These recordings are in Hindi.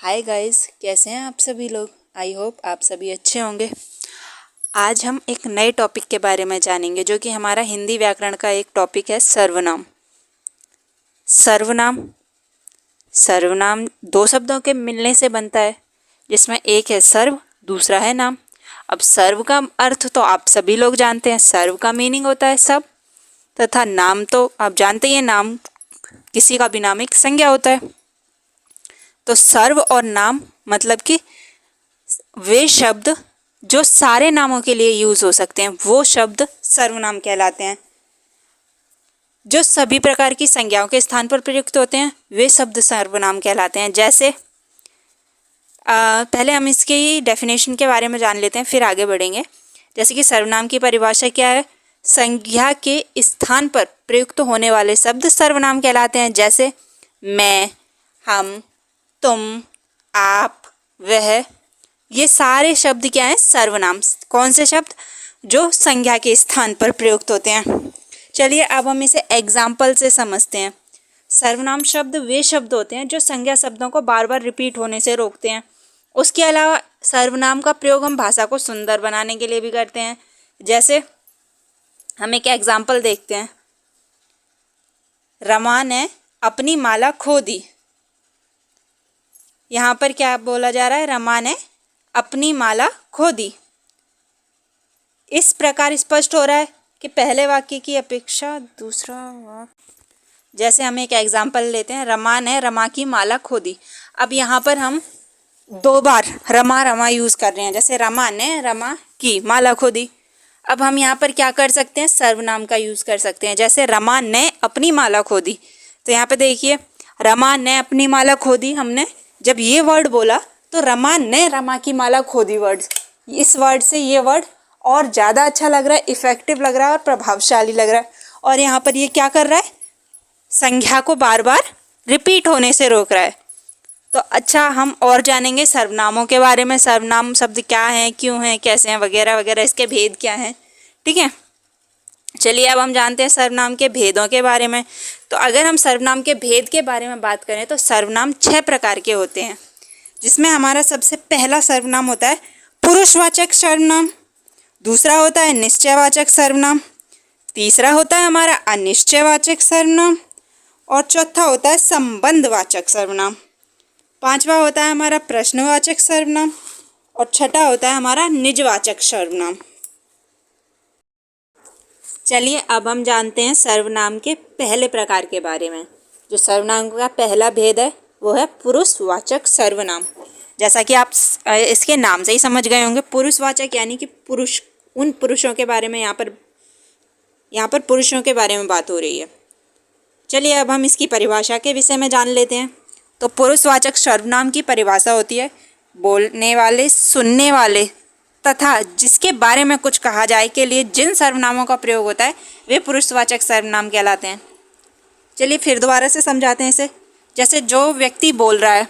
हाय गाइस, कैसे हैं आप सभी लोग। आई होप आप सभी अच्छे होंगे। आज हम एक नए टॉपिक के बारे में जानेंगे जो कि हमारा हिंदी व्याकरण का एक टॉपिक है, सर्वनाम। सर्वनाम सर्वनाम दो शब्दों के मिलने से बनता है, जिसमें एक है सर्व, दूसरा है नाम। अब सर्व का अर्थ तो आप सभी लोग जानते हैं, सर्व का मीनिंग होता है सब, तथा नाम तो आप जानते ही हैं, नाम किसी का भी नाम एक संज्ञा होता है। तो सर्व और नाम मतलब कि वे शब्द जो सारे नामों के लिए यूज हो सकते हैं, वो शब्द सर्वनाम कहलाते हैं। जो सभी प्रकार की संज्ञाओं के स्थान पर प्रयुक्त होते हैं, वे शब्द सर्वनाम कहलाते हैं। जैसे पहले हम इसकी डेफिनेशन के बारे में जान लेते हैं, फिर आगे बढ़ेंगे। जैसे कि सर्वनाम की परिभाषा क्या है? संज्ञा के स्थान पर प्रयुक्त होने वाले शब्द सर्वनाम कहलाते हैं। जैसे मैं, हम, तुम, आप, वह, ये सारे शब्द क्या हैं? सर्वनाम। कौन से शब्द? जो संज्ञा के स्थान पर प्रयुक्त होते हैं। चलिए अब हम इसे एग्जाम्पल से समझते हैं। सर्वनाम शब्द वे शब्द होते हैं जो संज्ञा शब्दों को बार बार रिपीट होने से रोकते हैं। उसके अलावा सर्वनाम का प्रयोग हम भाषा को सुंदर बनाने के लिए भी करते हैं। जैसे हम एक एग्जाम्पल देखते हैं, रमा ने अपनी माला खो दी। यहाँ पर क्या बोला जा रहा है? रमा ने अपनी माला खो दी। इस प्रकार स्पष्ट हो रहा है कि पहले वाक्य की अपेक्षा दूसरा वाक्य। जैसे हम एक एग्जाम्पल लेते हैं, रमा ने रमा की माला खो दी। अब यहाँ पर हम दो बार रमा रमा यूज कर रहे हैं। जैसे रमा ने रमा की माला खो दी। अब हम यहाँ पर क्या कर सकते हैं? सर्वनाम का यूज कर सकते हैं। जैसे रमा ने अपनी माला खो दी, तो यहाँ पे देखिए, रमा ने अपनी माला खो दी। हमने जब ये वर्ड बोला तो रमा ने रमा की माला खो दी वर्ड, इस वर्ड से ये वर्ड और ज़्यादा अच्छा लग रहा है, इफेक्टिव लग रहा है और प्रभावशाली लग रहा है। और यहाँ पर ये क्या कर रहा है? संज्ञा को बार बार रिपीट होने से रोक रहा है। तो अच्छा, हम और जानेंगे सर्वनामों के बारे में। सर्वनाम शब्द क्या हैं, क्यों हैं, कैसे हैं, वगैरह वगैरह, इसके भेद क्या हैं। ठीक है, चलिए अब हम जानते हैं सर्वनाम के भेदों के बारे में। तो अगर हम सर्वनाम के भेद के बारे में बात करें तो सर्वनाम 6 प्रकार के होते हैं, जिसमें हमारा सबसे पहला सर्वनाम होता है पुरुषवाचक सर्वनाम, दूसरा होता है निश्चयवाचक सर्वनाम, तीसरा होता है हमारा अनिश्चयवाचक सर्वनाम, और चौथा होता है संबंधवाचक सर्वनाम, पांचवा होता है हमारा प्रश्नवाचक सर्वनाम, और छठा होता है हमारा निजवाचक सर्वनाम। चलिए अब हम जानते हैं सर्वनाम के पहले प्रकार के बारे में। जो सर्वनाम का पहला भेद है वो है पुरुषवाचक सर्वनाम। जैसा कि आप इसके नाम से ही समझ गए होंगे, पुरुषवाचक यानी कि पुरुष, उन पुरुषों के बारे में, यहाँ पर पुरुषों के बारे में बात हो रही है। चलिए अब हम इसकी परिभाषा के विषय में जान लेते हैं। तो पुरुषवाचक सर्वनाम की परिभाषा होती है बोलने वाले, सुनने वाले तथा जिसके बारे में कुछ कहा जाए के लिए जिन सर्वनामों का प्रयोग होता है, वे पुरुषवाचक सर्वनाम कहलाते हैं। चलिए फिर दोबारा से समझाते हैं इसे। जैसे जो व्यक्ति बोल रहा है,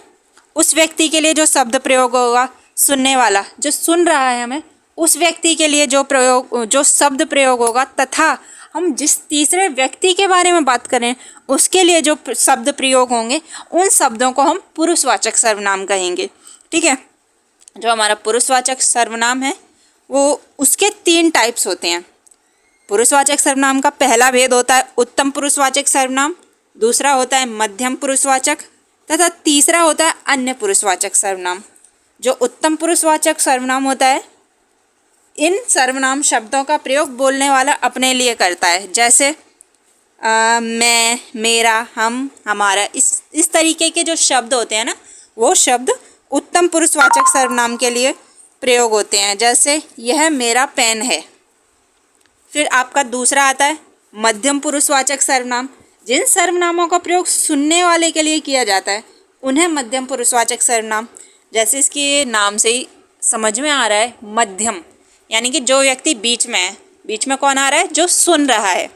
उस व्यक्ति के लिए जो शब्द प्रयोग होगा, सुनने वाला जो सुन रहा है हमें, उस व्यक्ति के लिए जो शब्द प्रयोग होगा, तथा हम जिस तीसरे व्यक्ति के बारे में बात करें उसके लिए जो शब्द प्रयोग होंगे, उन शब्दों को हम पुरुषवाचक सर्वनाम कहेंगे। ठीक है, जो हमारा पुरुषवाचक सर्वनाम है वो उसके 3 टाइप्स होते हैं। पुरुषवाचक सर्वनाम का पहला भेद होता है उत्तम पुरुषवाचक सर्वनाम, दूसरा होता है मध्यम पुरुषवाचक, तथा तीसरा होता है अन्य पुरुषवाचक सर्वनाम। जो उत्तम पुरुषवाचक सर्वनाम होता है, इन सर्वनाम शब्दों का प्रयोग बोलने वाला अपने लिए करता है। जैसे मैं, मेरा, हम, हमारा, इस तरीके के जो शब्द होते हैं ना, वो शब्द उत्तम पुरुषवाचक सर्वनाम के लिए प्रयोग होते हैं। जैसे यह मेरा पेन है। फिर आपका दूसरा आता है मध्यम पुरुषवाचक सर्वनाम। जिन सर्वनामों का प्रयोग सुनने वाले के लिए किया जाता है उन्हें मध्यम पुरुषवाचक सर्वनाम। जैसे इसके नाम से ही समझ में आ रहा है, मध्यम यानी कि जो व्यक्ति बीच में है। बीच में कौन आ रहा है? जो सुन रहा है,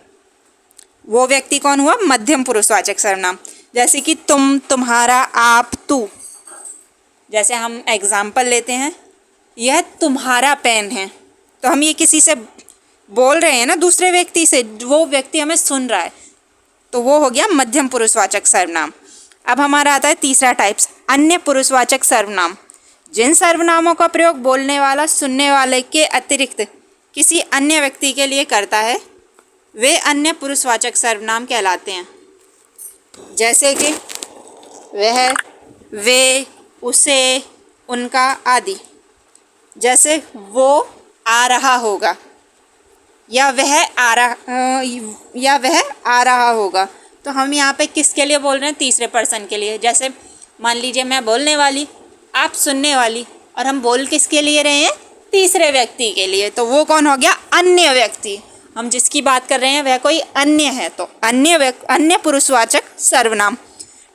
वो व्यक्ति कौन हुआ? मध्यम पुरुषवाचक सर्वनाम। जैसे कि तुम, तुम्हारा, आप, तू। जैसे हम एग्जाम्पल लेते हैं, यह तुम्हारा पेन है, तो हम ये किसी से बोल रहे हैं ना, दूसरे व्यक्ति से, वो व्यक्ति हमें सुन रहा है, तो वो हो गया मध्यम पुरुषवाचक सर्वनाम। अब हमारा आता है तीसरा टाइप्स अन्य पुरुषवाचक सर्वनाम, जिन सर्वनामों का प्रयोग बोलने वाला सुनने वाले के अतिरिक्त किसी अन्य व्यक्ति के लिए करता है वे अन्य पुरुषवाचक सर्वनाम कहलाते हैं। जैसे कि वह, वे, उसे, उनका आदि। जैसे वो आ रहा होगा या वह आ रहा होगा, तो हम यहाँ पे किसके लिए बोल रहे हैं? तीसरे पर्सन के लिए। जैसे मान लीजिए मैं बोलने वाली, आप सुनने वाली, और हम बोल किसके लिए रहे हैं? तीसरे व्यक्ति के लिए। तो वो कौन हो गया? अन्य व्यक्ति। हम जिसकी बात कर रहे हैं वह कोई अन्य है, तो अन्य पुरुषवाचक सर्वनाम।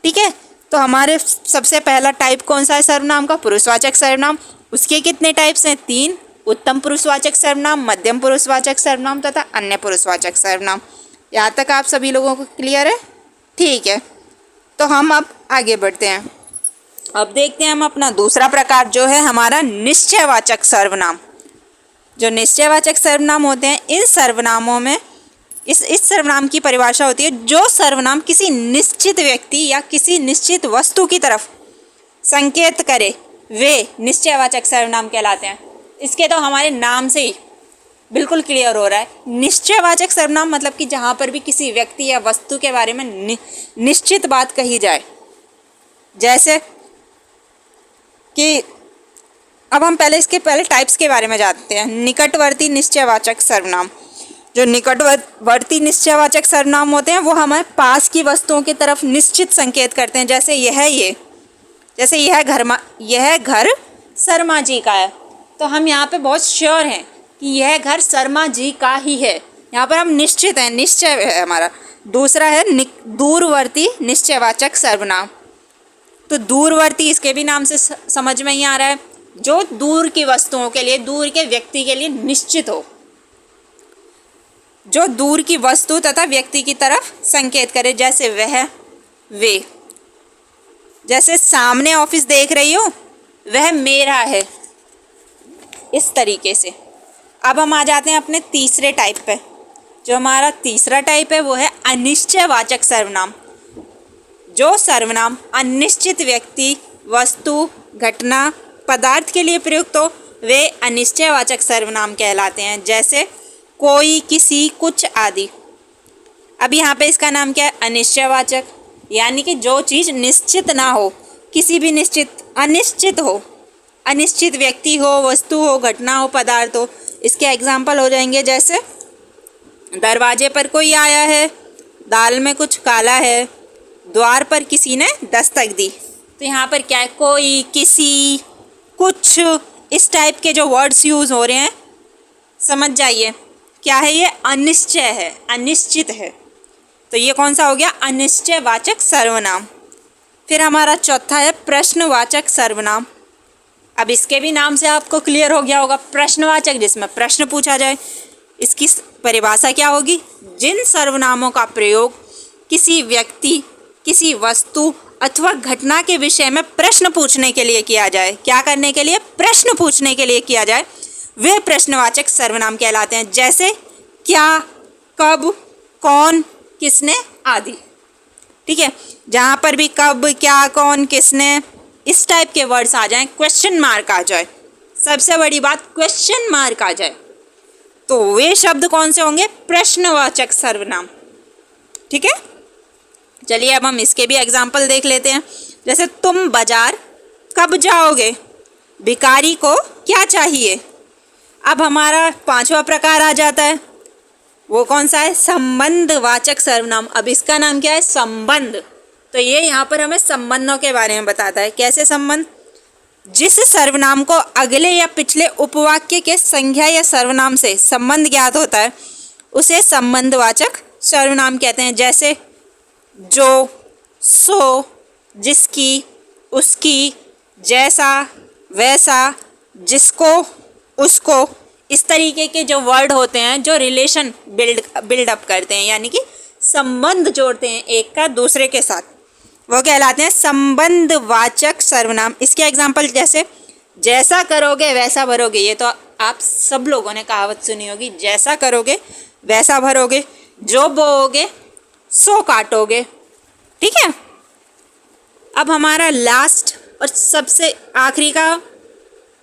ठीक है, तो हमारे सबसे पहला टाइप कौन सा है सर्वनाम का? पुरुषवाचक सर्वनाम। उसके कितने टाइप्स हैं? 3। उत्तम पुरुषवाचक सर्वनाम, मध्यम पुरुषवाचक सर्वनाम तथा अन्य पुरुषवाचक सर्वनाम। यहाँ तक आप सभी लोगों को क्लियर है? ठीक है, तो हम अब आगे बढ़ते हैं। अब देखते हैं हम अपना दूसरा प्रकार जो है हमारा निश्चयवाचक सर्वनाम। जो निश्चयवाचक सर्वनाम होते हैं, इन सर्वनामों में इस सर्वनाम की परिभाषा होती है जो सर्वनाम किसी निश्चित व्यक्ति या किसी निश्चित वस्तु की तरफ संकेत करे वे निश्चयवाचक सर्वनाम कहलाते हैं। इसके तो हमारे नाम से ही बिल्कुल क्लियर हो रहा है। निश्चयवाचक सर्वनाम मतलब कि जहाँ पर भी किसी व्यक्ति या वस्तु के बारे में निश्चित बात कही जाए। जैसे कि अब हम इसके पहले टाइप्स के बारे में जानते हैं। निकटवर्ती निश्चयवाचक सर्वनाम। जो निकटवर्ती निश्चयवाचक सर्वनाम होते हैं वो हमारे पास की वस्तुओं की तरफ निश्चित संकेत करते हैं। जैसे यह घर शर्मा जी का है, तो हम यहाँ पे बहुत श्योर हैं कि यह घर शर्मा जी का ही है। यहाँ पर हम निश्चित हैं, निश्चय है हमारा। दूसरा है दूरवर्ती निश्चयवाचक सर्वनाम। तो दूरवर्ती इसके भी नाम से समझ में ही आ रहा है, जो दूर की वस्तुओं के लिए, दूर के व्यक्ति के लिए निश्चित हो, जो दूर की वस्तु तथा व्यक्ति की तरफ संकेत करे। जैसे वह, वे। जैसे सामने ऑफिस देख रही हो, वह मेरा है, इस तरीके से। अब हम आ जाते हैं अपने तीसरे टाइप पे। जो हमारा तीसरा टाइप है वो है अनिश्चयवाचक सर्वनाम। जो सर्वनाम अनिश्चित व्यक्ति, वस्तु, घटना, पदार्थ के लिए प्रयुक्त हो वे अनिश्चयवाचक सर्वनाम कहलाते हैं। जैसे कोई, किसी, कुछ आदि। अब यहाँ पे इसका नाम क्या है? अनिश्चयवाचक। यानी कि जो चीज़ निश्चित ना हो, किसी भी अनिश्चित हो, अनिश्चित व्यक्ति हो, वस्तु हो, घटना हो, पदार्थ हो। इसके एग्जाम्पल हो जाएंगे जैसे दरवाजे पर कोई आया है, दाल में कुछ काला है, द्वार पर किसी ने दस्तक दी। तो यहाँ पर क्या है? कोई, किसी, कुछ, इस टाइप के जो वर्ड्स यूज़ हो रहे हैं, समझ जाइए क्या है ये? अनिश्चय है, अनिश्चित है। तो ये कौन सा हो गया? अनिश्चयवाचक सर्वनाम। फिर हमारा चौथा है प्रश्नवाचक सर्वनाम। अब इसके भी नाम से आपको क्लियर हो गया होगा, प्रश्नवाचक, जिसमें प्रश्न पूछा जाए। इसकी परिभाषा क्या होगी? जिन सर्वनामों का प्रयोग किसी व्यक्ति, किसी वस्तु अथवा घटना के विषय में प्रश्न पूछने के लिए किया जाए। क्या करने के लिए? प्रश्न पूछने के लिए किया जाए, वे प्रश्नवाचक सर्वनाम कहलाते हैं। जैसे क्या, कब, कौन, किसने आदि। ठीक है, जहाँ पर भी कब, क्या, कौन, किसने, इस टाइप के वर्ड्स आ जाएं, क्वेश्चन मार्क आ जाए, सबसे बड़ी बात क्वेश्चन मार्क आ जाए, तो वे शब्द कौन से होंगे? प्रश्नवाचक सर्वनाम। ठीक है, चलिए अब हम इसके भी एग्जाम्पल देख लेते हैं। जैसे तुम बाजार कब जाओगे? भिखारी को क्या चाहिए? अब हमारा पांचवा प्रकार आ जाता है, वो कौन सा है? संबंधवाचक सर्वनाम। अब इसका नाम क्या है? संबंध। तो ये यहाँ पर हमें संबंधों के बारे में बताता है। कैसे संबंध? जिस सर्वनाम को अगले या पिछले उपवाक्य के संज्ञा या सर्वनाम से संबंध ज्ञात होता है उसे संबंधवाचक सर्वनाम कहते हैं। जैसे जो, सो, जिसकी, उसकी, जैसा, वैसा, जिसको, उसको, इस तरीके के जो वर्ड होते हैं जो रिलेशन बिल्डअप करते हैं, यानी कि संबंध जोड़ते हैं एक का दूसरे के साथ, वो कहलाते हैं संबंधवाचक सर्वनाम। इसके एग्जाम्पल जैसा करोगे वैसा भरोगे। ये तो आप सब लोगों ने कहावत सुनी होगी, जैसा करोगे वैसा भरोगे, जो बोओगे सो काटोगे। ठीक है, अब हमारा लास्ट और सबसे आखिरी का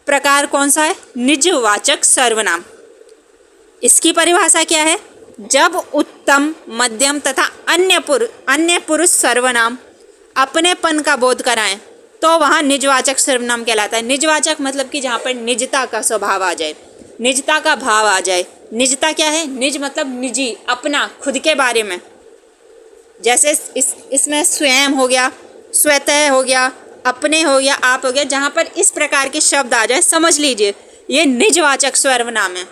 प्रकार कौन सा है? निजवाचक सर्वनाम। इसकी परिभाषा क्या है? जब उत्तम, मध्यम तथा अन्य पुरुष सर्वनाम अपनेपन का बोध कराएं तो वहाँ निजवाचक सर्वनाम कहलाता है। निजवाचक मतलब कि जहाँ पर निजता का स्वभाव आ जाए, निजता का भाव आ जाए। निजता क्या है? निज मतलब निजी, अपना, खुद के बारे में। जैसे इसमें स्वयं हो गया, स्वतः हो गया, अपने हो गया, आप हो गया। जहाँ पर इस प्रकार के शब्द आ जाए समझ लीजिए ये निजवाचक सर्वनाम है।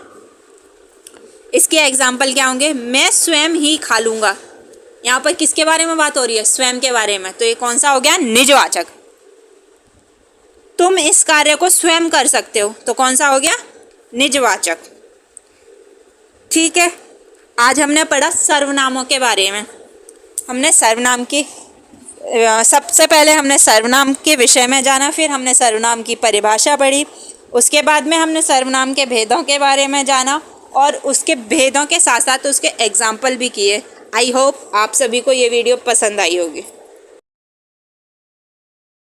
इसके एग्जाम्पल क्या होंगे? मैं स्वयं ही खा लूँगा। यहाँ पर किसके बारे में बात हो रही है? स्वयं के बारे में। तो ये कौन सा हो गया? निजवाचक। तुम इस कार्य को स्वयं कर सकते हो, तो कौन सा हो गया? निजवाचक। ठीक है, आज हमने पढ़ा सर्वनामों के बारे में। हमने सर्वनाम की सबसे पहले हमने सर्वनाम के विषय में जाना, फिर हमने सर्वनाम की परिभाषा पढ़ी, उसके बाद में हमने सर्वनाम के भेदों के बारे में जाना और उसके भेदों के साथ साथ उसके एग्जाम्पल भी किए। आई होप आप सभी को ये वीडियो पसंद आई होगी।